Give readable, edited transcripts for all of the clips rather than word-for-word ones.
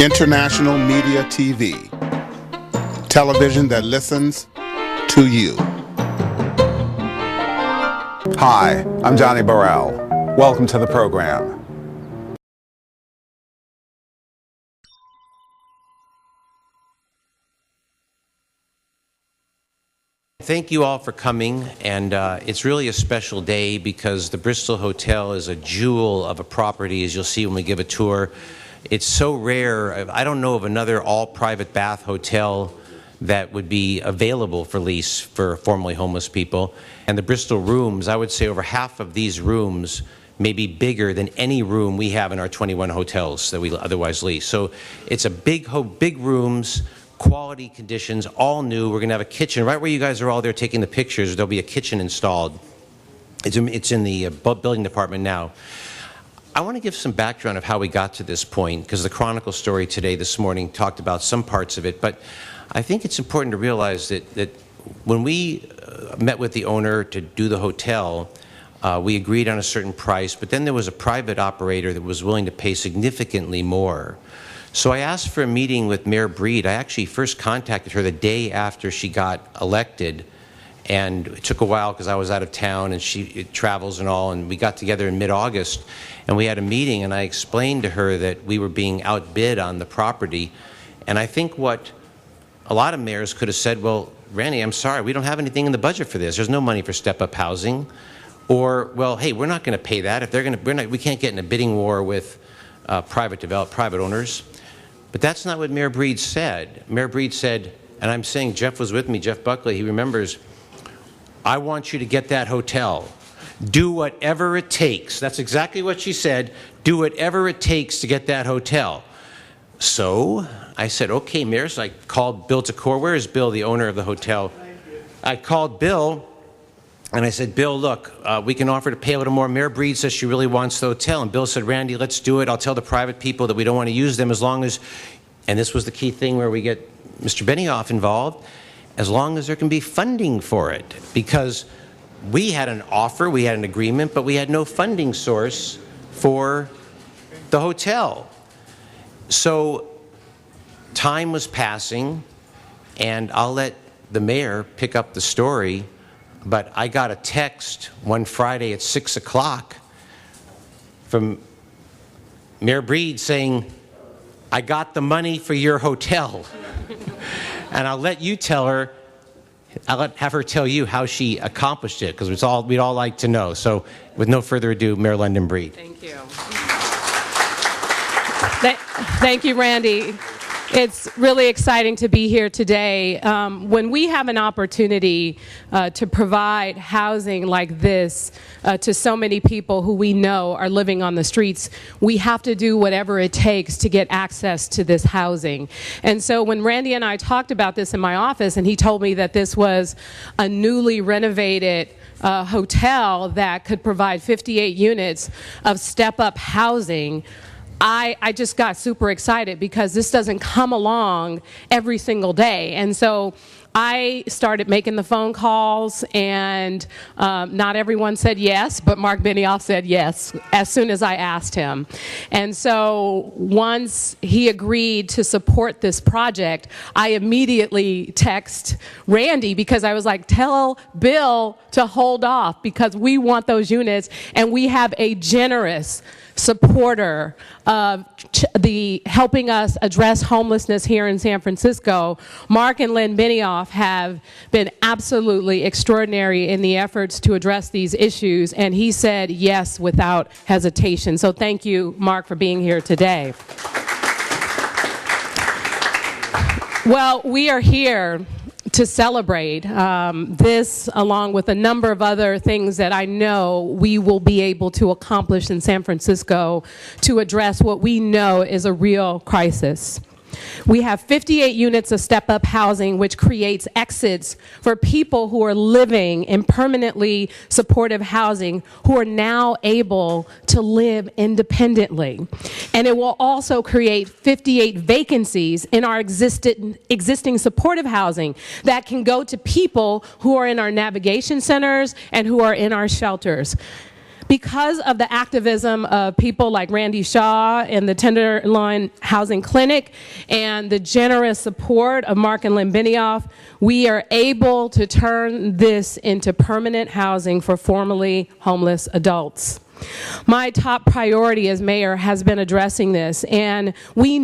International Media TV. Television that listens to you. Hi, I'm Johnnie Burrell. Welcome to the program. Thank you all for coming, and it's really a special day because the Bristol Hotel is a jewel of a property, as you'll see when we give a tour. It's so rare. I don't know of another all-private bath hotel that would be available for lease for formerly homeless people. And the Bristol rooms, I would say over half of these rooms may be bigger than any room we have in our 21 hotels that we otherwise lease. So it's a big rooms, quality conditions, all new. We're going to have a kitchen right where you guys are all there taking the pictures. There'll be a kitchen installed. It's in the building department now. I want to give some background of how we got to this point, because the Chronicle story today, this morning, talked about some parts of it. But I think it's important to realize that when we met with the owner to do the hotel, we agreed on a certain price, but then there was a private operator that was willing to pay significantly more. So I asked for a meeting with Mayor Breed. I actually first contacted her the day after she got elected, and it took a while because I was out of town and she travels and all, and we got together in mid-August and we had a meeting, and I explained to her that we were being outbid on the property. And I think what a lot of mayors could have said, well, Randy, I'm sorry, we don't have anything in the budget for this. There's no money for step-up housing. Or, well, hey, we're not going to pay that. If they're going to, we can't get in a bidding war with private owners. But that's not what Mayor Breed said. Mayor Breed said, and I'm saying Jeff was with me, Jeff Buckley, he remembers, I want you to get that hotel. Do whatever it takes. That's exactly what she said. Do whatever it takes to get that hotel. So I said, okay, Mayor. So I called Bill Takor. Where is Bill, the owner of the hotel? I called Bill and I said, Bill, look, we can offer to pay a little more. Mayor Breed says she really wants the hotel. And Bill said, Randy, let's do it. I'll tell the private people that we don't want to use them as long as, and this was the key thing where we get Mr. Benioff involved, as long as there can be funding for it. Because we had an offer, we had an agreement, but we had no funding source for the hotel. So time was passing, and I'll let the mayor pick up the story, but I got a text one Friday at 6 o'clock from Mayor Breed saying, I got the money for your hotel. And I'll let you tell her, have her tell you how she accomplished it, because we'd all like to know. So with no further ado, Mayor London Breed. Thank you. Thank you, Randy. It's really exciting to be here today. When we have an opportunity to provide housing like this to so many people who we know are living on the streets, we have to do whatever it takes to get access to this housing. And so when Randy and I talked about this in my office, and he told me that this was a newly renovated hotel that could provide 58 units of step-up housing, I just got super excited because this doesn't come along every single day. And so I started making the phone calls, and not everyone said yes, but Mark Benioff said yes as soon as I asked him. And so once he agreed to support this project, I immediately text Randy, because I was like, tell Bill to hold off because we want those units, and we have a generous supporter of the helping us address homelessness here in San Francisco. Mark and Lynn Benioff have been absolutely extraordinary in the efforts to address these issues, and he said yes without hesitation. So thank you, Mark, for being here today. Well, we are here to celebrate this, along with a number of other things that I know we will be able to accomplish in San Francisco to address what we know is a real crisis. We have 58 units of step-up housing, which creates exits for people who are living in permanently supportive housing who are now able to live independently. And it will also create 58 vacancies in our existing supportive housing that can go to people who are in our navigation centers and who are in our shelters. Because of the activism of people like Randy Shaw and the Tenderloin Housing Clinic and the generous support of Mark and Lynn Benioff, we are able to turn this into permanent housing for formerly homeless adults. My top priority as mayor has been addressing this, and we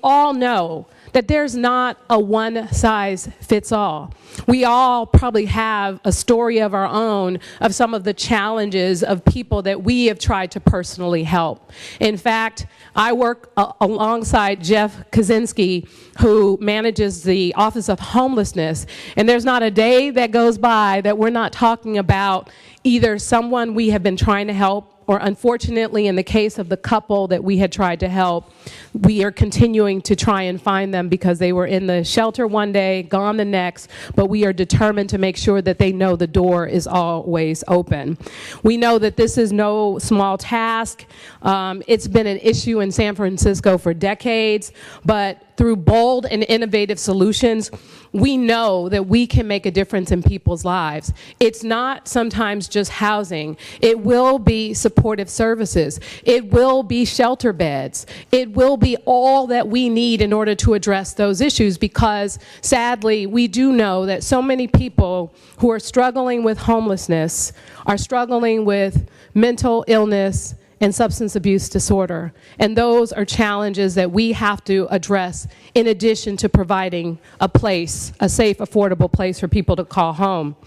all know, that there's not a one-size-fits-all. We all probably have a story of our own of some of the challenges of people that we have tried to personally help. In fact, I work alongside Jeff Kaczynski, who manages the Office of Homelessness, and there's not a day that goes by that we're not talking about either someone we have been trying to help, or unfortunately, in the case of the couple that we had tried to help, we are continuing to try and find them because they were in the shelter one day, gone the next, but we are determined to make sure that they know the door is always open. We know that this is no small task. It's been an issue in San Francisco for decades, but through bold and innovative solutions, we know that we can make a difference in people's lives. It's not sometimes just housing. It will be supportive services. It will be shelter beds. It will be all that we need in order to address those issues, because sadly, we do know that so many people who are struggling with homelessness are struggling with mental illness and substance abuse disorder. And those are challenges that we have to address in addition to providing a place, a safe, affordable place for people to call home.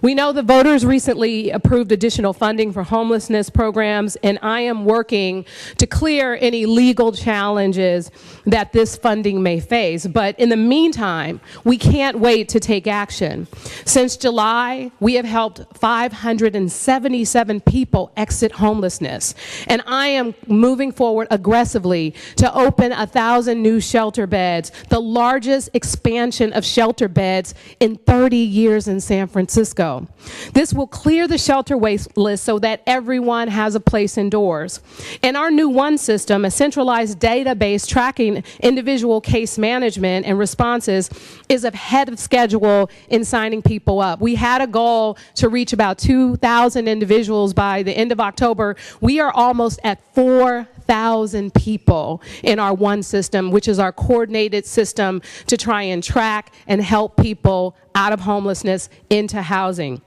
We know the voters recently approved additional funding for homelessness programs, and I am working to clear any legal challenges that this funding may face. But in the meantime, we can't wait to take action. Since July, we have helped 577 people exit homelessness. And I am moving forward aggressively to open 1,000 new shelter beds, the largest expansion of shelter beds in 30 years in San Francisco. This will clear the shelter wait list so that everyone has a place indoors. And our new One system, a centralized database tracking individual case management and responses, is ahead of schedule in signing people up. We had a goal to reach about 2,000 individuals by the end of October. We are almost at 4,000 people in our One system, which is our coordinated system to try and track and help people out of homelessness into housing.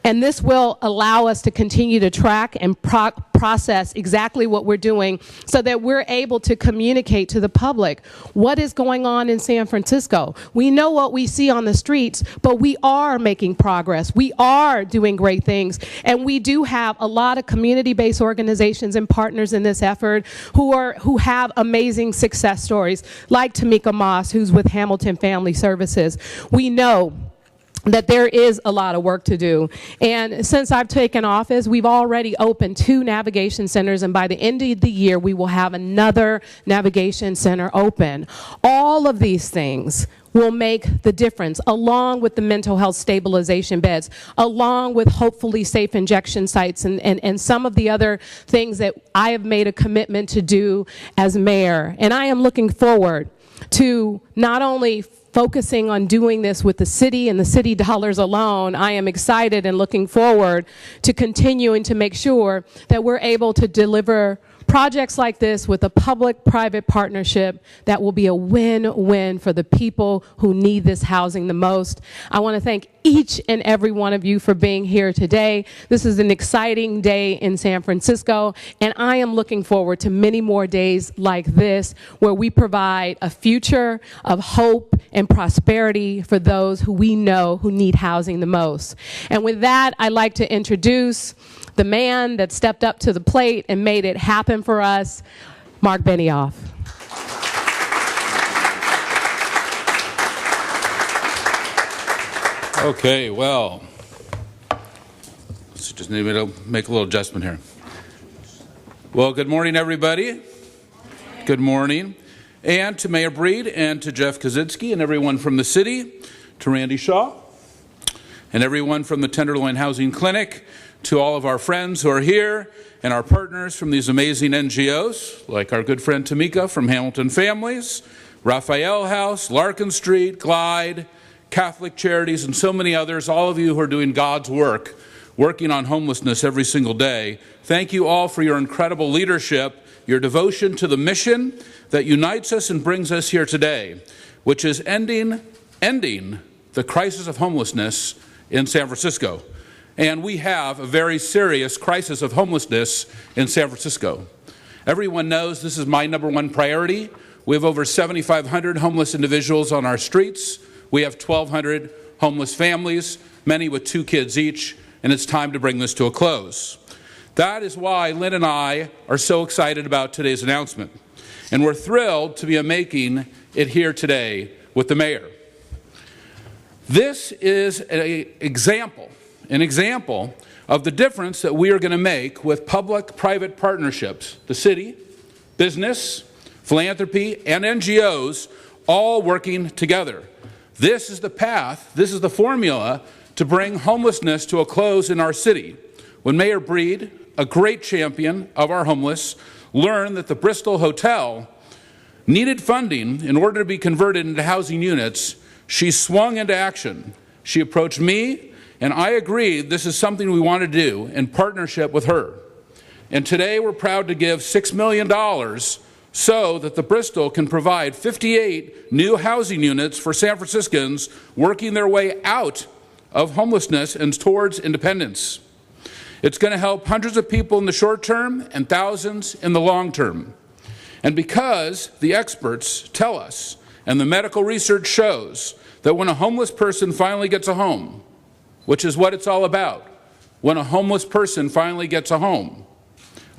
And this will allow us to continue to track and process exactly what we're doing so that we're able to communicate to the public what is going on in San Francisco. We know what we see on the streets, but we are making progress. We are doing great things, and we do have a lot of community-based organizations and partners in this effort who have amazing success stories, like Tamika Moss, who's with Hamilton Family Services. We know that there is a lot of work to do. And since I've taken office, we've already opened 2 navigation centers, and by the end of the year, we will have another navigation center open. All of these things will make the difference, along with the mental health stabilization beds, along with hopefully safe injection sites and some of the other things that I have made a commitment to do as mayor. And I am looking forward to not only focusing on doing this with the city and the city dollars alone. I am excited and looking forward to continuing to make sure that we're able to deliver projects like this with a public-private partnership that will be a win-win for the people who need this housing the most. I want to thank each and every one of you for being here today. This is an exciting day in San Francisco, and I am looking forward to many more days like this where we provide a future of hope and prosperity for those who we know who need housing the most. And with that, I'd like to introduce the man that stepped up to the plate and made it happen for us, Mark Benioff. Okay, well, let's just need me to make a little adjustment here. Well, good morning, everybody. Good morning. And to Mayor Breed and to Jeff Kaczynski and everyone from the city, to Randy Shaw, and everyone from the Tenderloin Housing Clinic, to all of our friends who are here and our partners from these amazing NGOs, like our good friend Tamika from Hamilton Families, Raphael House, Larkin Street, Glide, Catholic Charities, and so many others, all of you who are doing God's work working on homelessness every single day. Thank you all for your incredible leadership, your devotion to the mission that unites us and brings us here today, which is ending the crisis of homelessness in San Francisco. And we have a very serious crisis of homelessness in San Francisco. Everyone knows this is my #1 priority. We have over 7,500 homeless individuals on our streets. We have 1,200 homeless families, many with 2 kids each, and it's time to bring this to a close. That is why Lynn and I are so excited about today's announcement. And we're thrilled to be making it here today with the mayor. This is an example of the difference that we are going to make with public-private partnerships. The city, business, philanthropy, and NGOs all working together. This is the path, this is the formula to bring homelessness to a close in our city. When Mayor Breed, a great champion of our homeless, learned that the Bristol Hotel needed funding in order to be converted into housing units, she swung into action. She approached me, and I agreed this is something we want to do in partnership with her. And today we're proud to give $6 million so that the Bristol can provide 58 new housing units for San Franciscans working their way out of homelessness and towards independence. It's going to help hundreds of people in the short term and thousands in the long term. And because the experts tell us, and the medical research shows, that when a homeless person finally gets a home, which is what it's all about, when a homeless person finally gets a home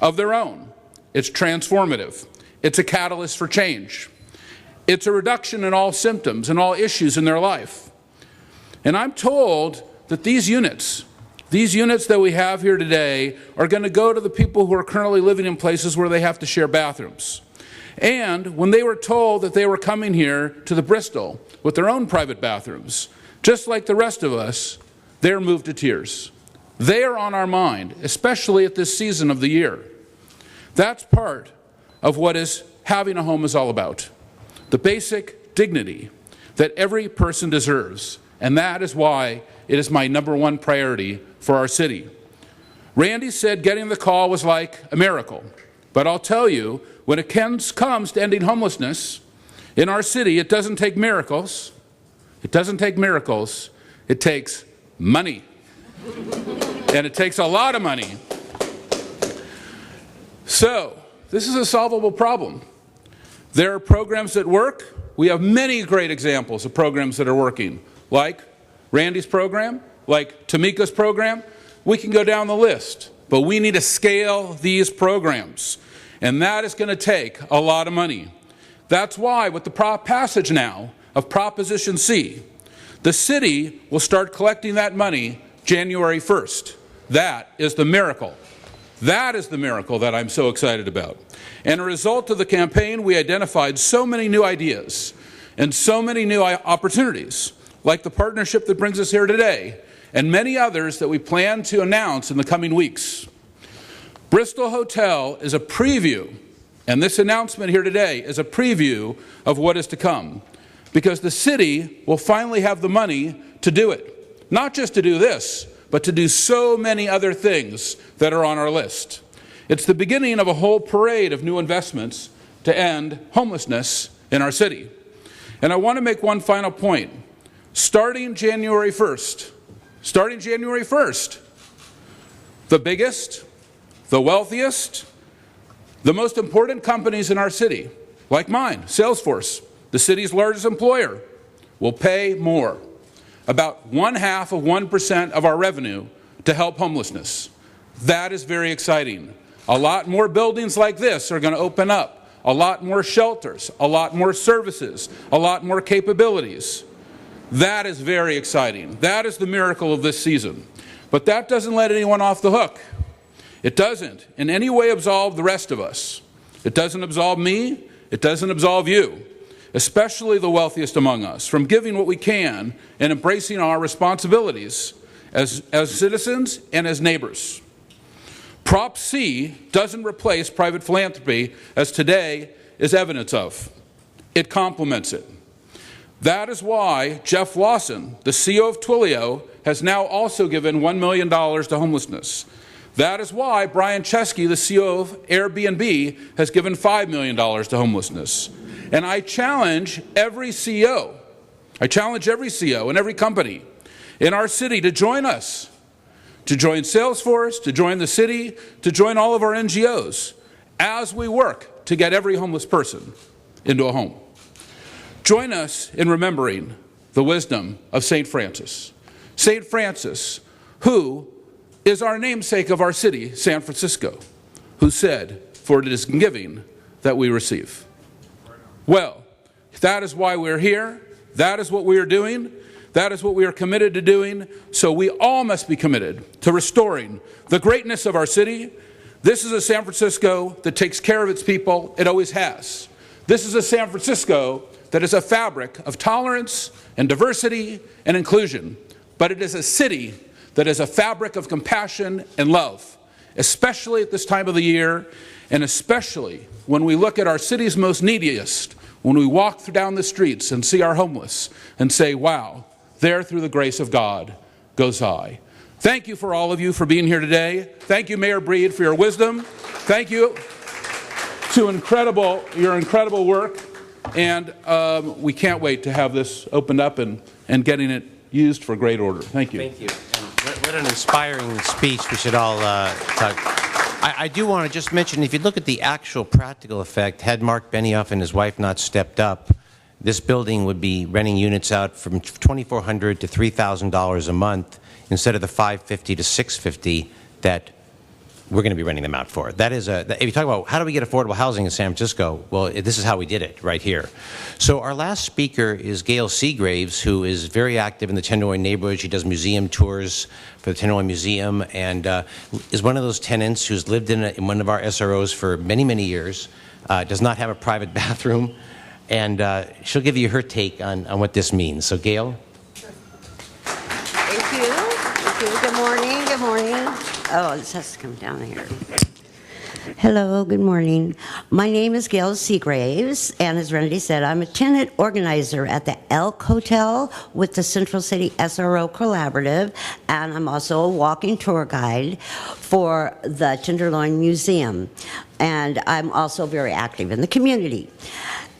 of their own, it's transformative. It's a catalyst for change. It's a reduction in all symptoms and all issues in their life. And I'm told that these units that we have here today are going to go to the people who are currently living in places where they have to share bathrooms. And when they were told that they were coming here to the Bristol with their own private bathrooms, just like the rest of us, they're moved to tears. They are on our mind, especially at this season of the year. That's part of what having a home is all about. The basic dignity that every person deserves. And that is why it is my #1 priority for our city. Randy said getting the call was like a miracle. But I'll tell you, when it comes to ending homelessness in our city, it doesn't take miracles. It doesn't take miracles. It takes money. And it takes a lot of money. So, this is a solvable problem. There are programs that work. We have many great examples of programs that are working, like Randy's program, like Tamika's program. We can go down the list, but we need to scale these programs, and that is going to take a lot of money. That's why, with the passage now of Proposition C, the city will start collecting that money January 1st. That is the miracle. That is the miracle that I'm so excited about. And a result of the campaign, we identified so many new ideas and so many new opportunities, like the partnership that brings us here today, and many others that we plan to announce in the coming weeks. Bristol Hotel is a preview, and this announcement here today is a preview of what is to come, because the city will finally have the money to do it. Not just to do this, but to do so many other things that are on our list. It's the beginning of a whole parade of new investments to end homelessness in our city. And I want to make one final point. Starting January 1st, the biggest, the wealthiest, the most important companies in our city, like mine, Salesforce, the city's largest employer, will pay more, about 0.5% of our revenue, to help homelessness. That is very exciting. A lot more buildings like this are going to open up, a lot more shelters, a lot more services, a lot more capabilities. That is very exciting. That is the miracle of this season. But that doesn't let anyone off the hook. It doesn't in any way absolve the rest of us. It doesn't absolve me. It doesn't absolve you, especially the wealthiest among us, from giving what we can and embracing our responsibilities as citizens and as neighbors. Prop C doesn't replace private philanthropy, as today is evidence of. It complements it. That is why Jeff Lawson, the CEO of Twilio, has now also given $1 million to homelessness. That is why Brian Chesky, the CEO of Airbnb, has given $5 million to homelessness. And I challenge every CEO and every company in our city to join us, to join Salesforce, to join the city, to join all of our NGOs as we work to get every homeless person into a home. Join us in remembering the wisdom of St. Francis. St. Francis, who is our namesake of our city, San Francisco, who said, "For it is in giving that we receive." Well, that is why we're here. That is what we are doing. That is what we are committed to doing. So we all must be committed to restoring the greatness of our city. This is a San Francisco that takes care of its people. It always has. This is a San Francisco that is a fabric of tolerance and diversity and inclusion. But it is a city that is a fabric of compassion and love, especially at this time of the year, and especially when we look at our city's most neediest, when we walk down the streets and see our homeless and say, wow, there through the grace of God goes I. Thank you for all of you for being here today. Thank you, Mayor Breed, for your wisdom. Thank you to your incredible work. And we can't wait to have this opened up and getting it used for great order. Thank you. Thank you. And what an inspiring speech. We should all talk. I do want to just mention, if you look at the actual practical effect, had Mark Benioff and his wife not stepped up, this building would be renting units out from $2,400 to $3,000 a month instead of the $550 to $650 that we're going to be renting them out for. That is if you talk about how do we get affordable housing in San Francisco, well, this is how we did it right here. So our last speaker is Gail Seagraves, who is very active in the Tenderloin neighborhood. She does museum tours for the Tenderloin Museum and is one of those tenants who's lived in one of our SROs for many, many years, does not have a private bathroom, and she'll give you her take on what this means. So Gail? Thank you. Thank you. Good morning. Good morning. Oh, this has to come down here. Hello, good morning. My name is Gail Seagraves, and as Randy said, I'm a tenant organizer at the Elk Hotel with the Central City SRO Collaborative, and I'm also a walking tour guide for the Tenderloin Museum. And I'm also very active in the community.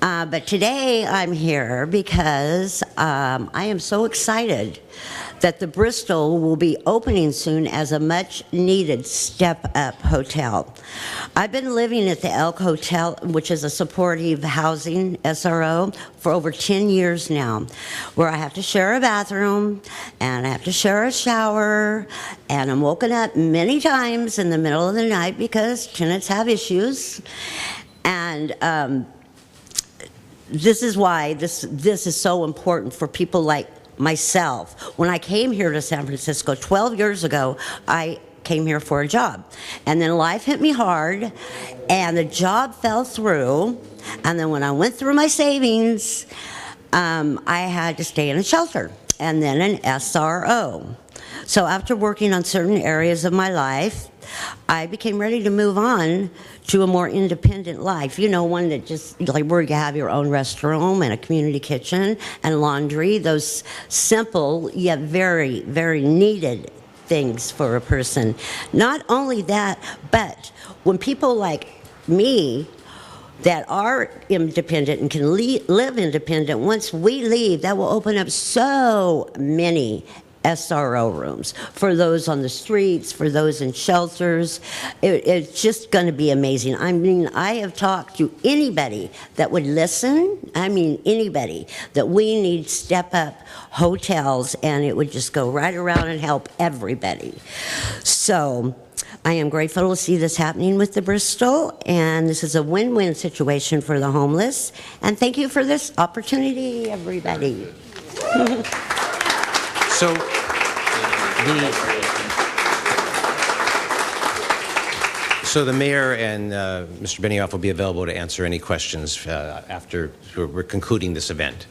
But today I'm here because I am so excited that the Bristol will be opening soon as a much-needed step-up hotel. I've been living at the Elk Hotel, which is a supportive housing SRO, for over 10 years now, where I have to share a bathroom, and I have to share a shower, and I'm woken up many times in the middle of the night because tenants have issues. And this is why this is so important for people like myself. When I came here to San Francisco 12 years ago, I came here for a job. And then life hit me hard, and the job fell through. And then when I went through my savings, I had to stay in a shelter, and then an SRO. So after working on certain areas of my life, I became ready to move on to a more independent life. You know, one that just, like where you have your own restroom and a community kitchen and laundry, those simple yet very, very needed things for a person. Not only that, but when people like me that are independent and can live independent, once we leave, that will open up so many SRO rooms for those on the streets, for those in shelters. It's just going to be amazing. I mean, I have talked to anybody that would listen. I mean, anybody that we need step-up hotels, and it would just go right around and help everybody. So I am grateful to see this happening with the Bristol, and this is a win-win situation for the homeless. And thank you for this opportunity, everybody. So the mayor and Mr. Benioff will be available to answer any questions after we're concluding this event.